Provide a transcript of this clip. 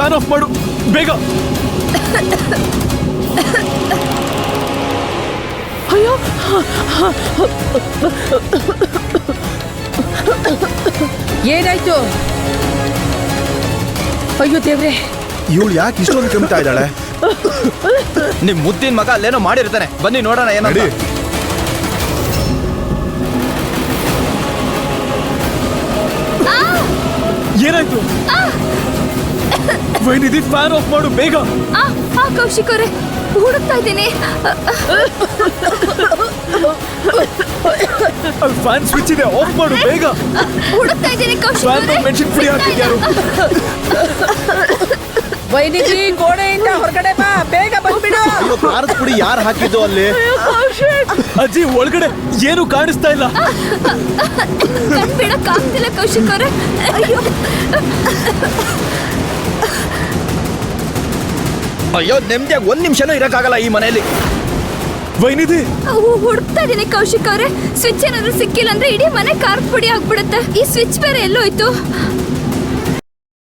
Fan of ಮಾಡು ಬೇಗ. ಅಯ್ಯೋ, ಏನಾಯ್ತು? ಅಯ್ಯೋ ದೇವ್ರೆ, ಇವಳು ಯಾಕೆ ಇಷ್ಟೊಂದು ಕೆಮ್ತಾ ಇದ್ದಾಳೆ? ನಿಮ್ ಮುದ್ದಿನ ಮಗ ಅಲ್ಲೇನೋ ಮಾಡಿರ್ತಾನೆ, ಬನ್ನಿ ನೋಡೋಣ ಏನೋ. ಏನಾಯ್ತು? ವೈನಿಧಿ ಫ್ಯಾನ್ ಆಫ್ ಮಾಡು ಬೇಗ. ಕೌಶಿಕ್ ಅವರೇ, ಹುಡುಕ್ತಾ ಇದ್ದೀನಿ. ಫ್ಯಾನ್ ಸ್ವಿಚ್ ಇದೆ, ಆಫ್ ಮಾಡು ಬೇಗ. ಹುಡುಕ್ತಾ ಇದ್ದೀನಿ ಕೌಶಿಕ್ ಫ್ಯಾನ್ ಅವರೇ. ಮೆಣಸಿನ ಪುಡಿ ಹಾಕಿದ್ಯಾರು? ವೈನಿಧಿ ಗೋಡೆಯಿಂದ ಹೊರಗಡೆ ಬಾ, ಬೇಗ ಬಂದ್ಬಿಡು. ಅಯ್ಯೋ, ಖಾರದ ಪುಡಿ ಯಾರು ಹಾಕಿದ್ದು ಅಲ್ಲಿ? ಅಜ್ಜಿ ಒಳಗಡೆ ಏನು ಕಾಣಿಸ್ತಾ ಇಲ್ಲ. ಕಣ್ ಬಿಡಕ್ ಆಗ್ತಿಲ್ಲ ಕೌಶಿಕ್ ಅವರೇ. ಅಯ್ಯೋ ಅಯ್ಯೋ, ನೆಮ್ಮದಿಯಾಗಿ ಒಂದ್ ನಿಮಿಷನೂ ಇರಕ್ಕಾಗಲ್ಲ ಈ ಮನೆಯಲ್ಲಿ. ವೈನಿಧಿ, ಹುಡುಕ್ತಾ ಇದೀನಿ ಕೌಶಿಕ್ ಅವರೇ. ಸ್ವಿಚ್ ಏನಾದ್ರು ಸಿಕ್ಕಿಲ್ಲ ಅಂದ್ರೆ ಇಡೀ ಮನೆ ಖಾರದ ಪುಡಿ ಆಗ್ಬಿಡುತ್ತೆ. ಈ ಸ್ವಿಚ್ ಬೇರೆ ಎಲ್ಲೋಯ್ತು?